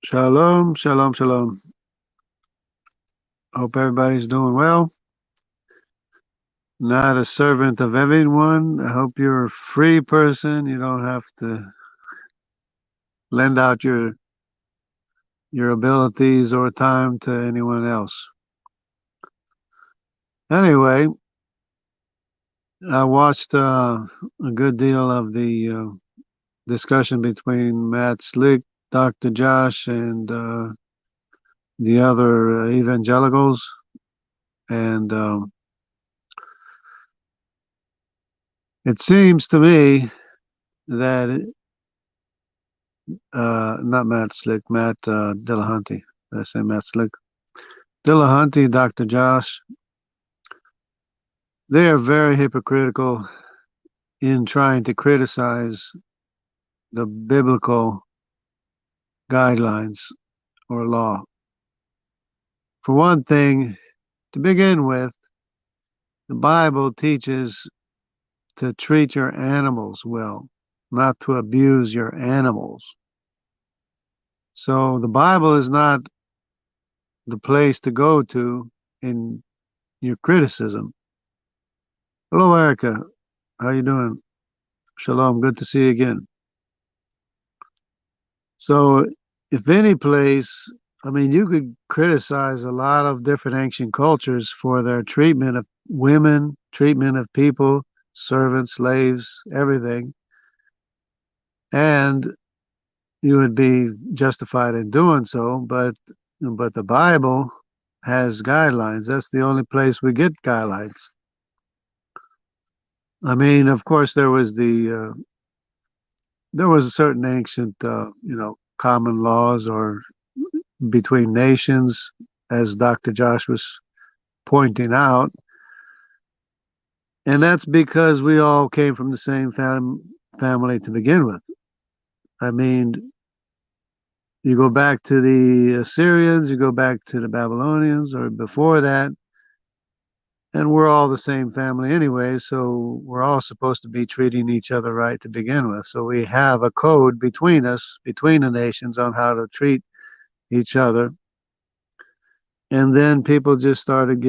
Shalom, shalom, shalom. Hope everybody's doing well. Not a servant of everyone. I hope you're a free person. You don't have to lend out your abilities or time to anyone else. Anyway, I watched a good deal of the discussion between Matt Slick, Dr. Josh, and the other evangelicals, and it seems to me that not Matt Slick, Matt Dillahunty. Did I say Matt Slick? Dillahunty, Dr. Josh. They are very hypocritical in trying to criticize the biblical guidelines or law. For one thing, to begin with, the Bible teaches to treat your animals well, not to abuse your animals. So the Bible is not the place to go to in your criticism. Hello, Erica. How you doing? Shalom. Good to see you again. So, if any place, I mean, you could criticize a lot of different ancient cultures for their treatment of women, treatment of people, servants, slaves, everything, and you would be justified in doing so. But the Bible has guidelines. That's the only place we get guidelines. I mean, of course, there was a certain ancient, common laws or between nations, as Dr. Josh was pointing out. And that's because we all came from the same family to begin with. I mean, you go back to the Assyrians, you go back to the Babylonians, or before that, and we're all the same family anyway, so we're all supposed to be treating each other right to begin with. So we have a code between us, between the nations, on how to treat each other. And then people just started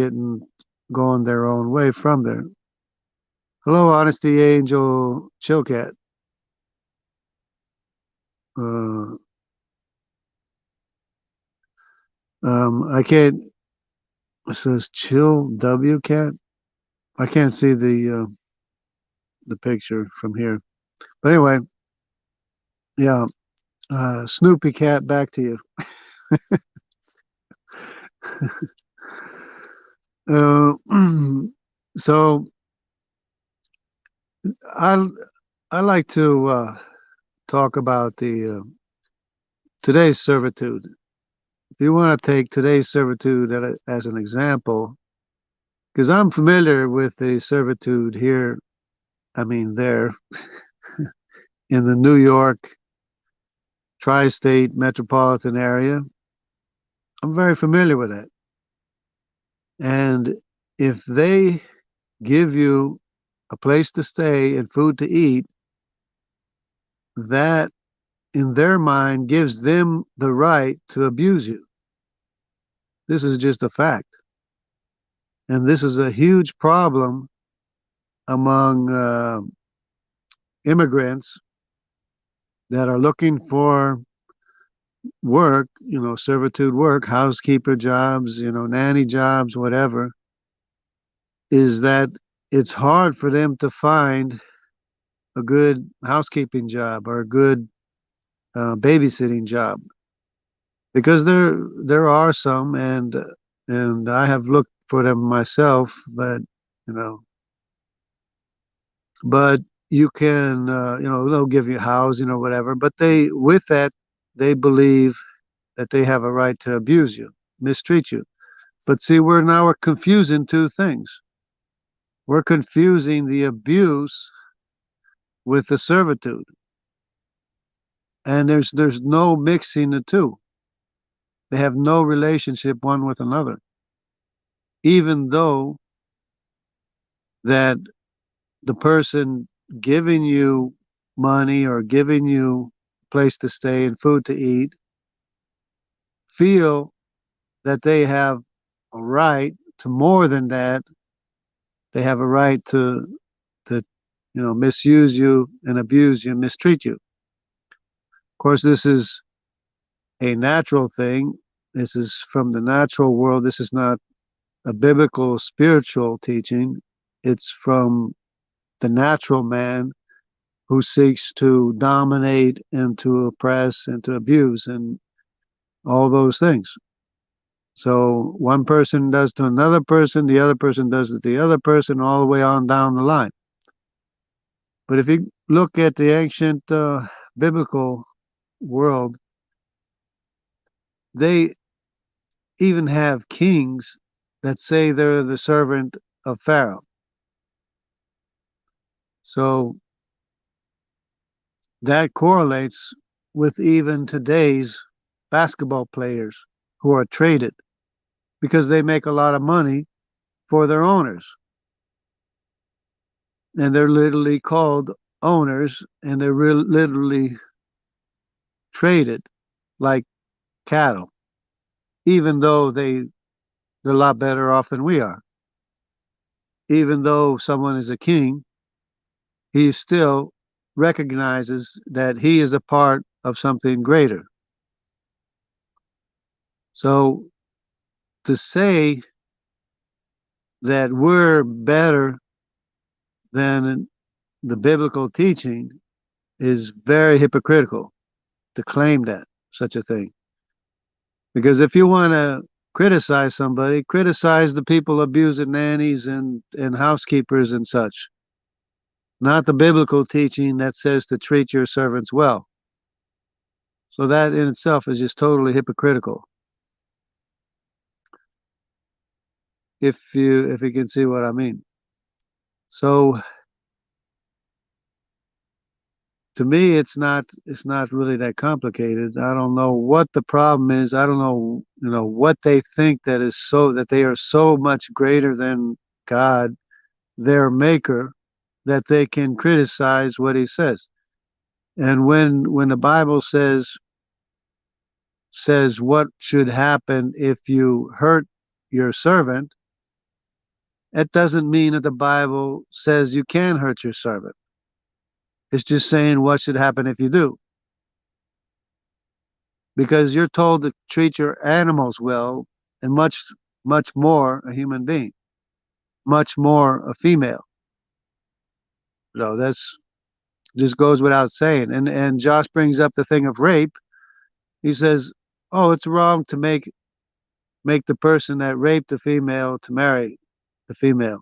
going their own way from there. Hello, Honesty Angel Chillcat. Uh, I can't. It says Chill W Cat. I can't see the picture from here. But anyway, yeah. Snoopy Cat, back to you. uh, so I I like to talk about the today's servitude. If you want to take today's servitude as an example, because I'm familiar with the servitude here, I mean there in the New York tri-state metropolitan area. I'm very familiar with it. And if they give you a place to stay and food to eat, that in their mind gives them the right to abuse you. This is just a fact. And this is a huge problem among immigrants that are looking for work, servitude work, housekeeper jobs, nanny jobs, whatever, is that it's hard for them to find a good housekeeping job or a good babysitting job, because there are some, and I have looked for them myself, but you know, but you can they'll give you housing or whatever, but they with that they believe that they have a right to abuse you, mistreat you. But see, we're confusing two things. We're confusing the abuse with the servitude, and there's no mixing the two. They have no relationship one with another, even though that the person giving you money or giving you place to stay and food to eat feel that they have a right to more than that. They have a right to misuse you and abuse you and mistreat you. Of course, this is a natural thing. This is from the natural world. This is not a biblical spiritual teaching. It's from the natural man who seeks to dominate and to oppress and to abuse and all those things. So one person does to another person, the other person does to the other person, all the way on down the line. But if you look at the ancient biblical world, they even have kings that say they're the servant of Pharaoh. So that correlates with even today's basketball players who are traded because they make a lot of money for their owners. And they're literally called owners, and they're literally traded like cattle, even though they're a lot better off than we are. Even though someone is a king, he still recognizes that he is a part of something greater. So to say that we're better than the biblical teaching is very hypocritical to claim that such a thing. Because if you want to criticize somebody, criticize the people abusing nannies and housekeepers and such, not the biblical teaching that says to treat your servants well. So that in itself is just totally hypocritical. If you can see what I mean. So to me, it's not really that complicated. I don't know what the problem is. I don't know, what they think that they are so much greater than God, their maker, that they can criticize what he says. And when the Bible says what should happen if you hurt your servant, it doesn't mean that the Bible says you can hurt your servant. It's just saying what should happen if you do. Because you're told to treat your animals well, and much, much more a human being, much more a female. So that's just goes without saying. And Josh brings up the thing of rape. He says, "Oh, it's wrong to make the person that raped the female to marry the female."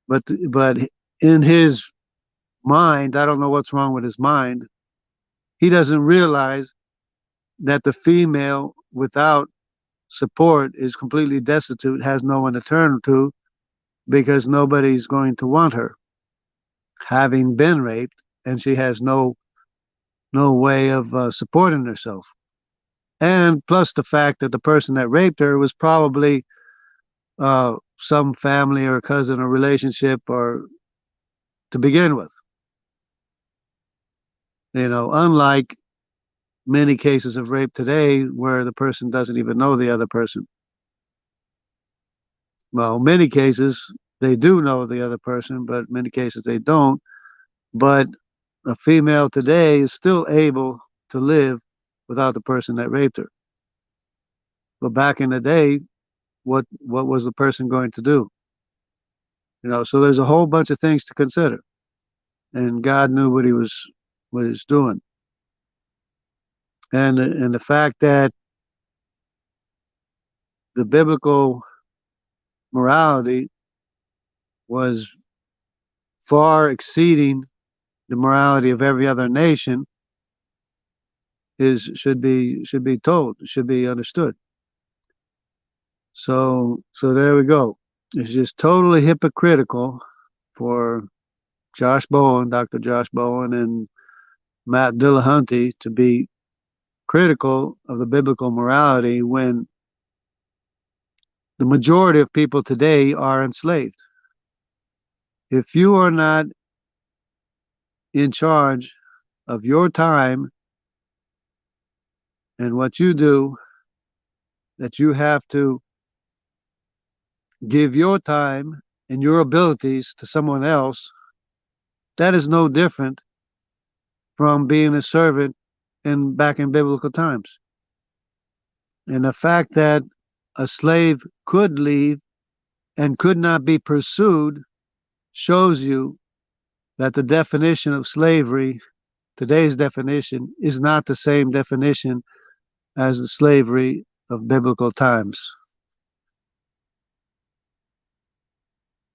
But in his mind, I don't know what's wrong with his mind. He doesn't realize that the female without support is completely destitute, has no one to turn to, because nobody's going to want her, having been raped, and she has no way of supporting herself. And plus the fact that the person that raped her was probably some family or cousin or relationship or to begin with. Unlike many cases of rape today where the person doesn't even know the other person. Well, many cases they do know the other person, but many cases they don't. But a female today is still able to live without the person that raped her. But back in the day, what was the person going to do? So there's a whole bunch of things to consider. And God knew what he was doing. And the fact that the biblical morality was far exceeding the morality of every other nation should be told, should be understood. So there we go. It's just totally hypocritical for Dr. Josh Bowen, and Matt Dillahunty to be critical of the biblical morality when the majority of people today are enslaved. If you are not in charge of your time and what you do, that you have to give your time and your abilities to someone else, that is no different from being a servant back in biblical times. And the fact that a slave could leave and could not be pursued shows you that the definition of slavery, today's definition, is not the same definition as the slavery of biblical times.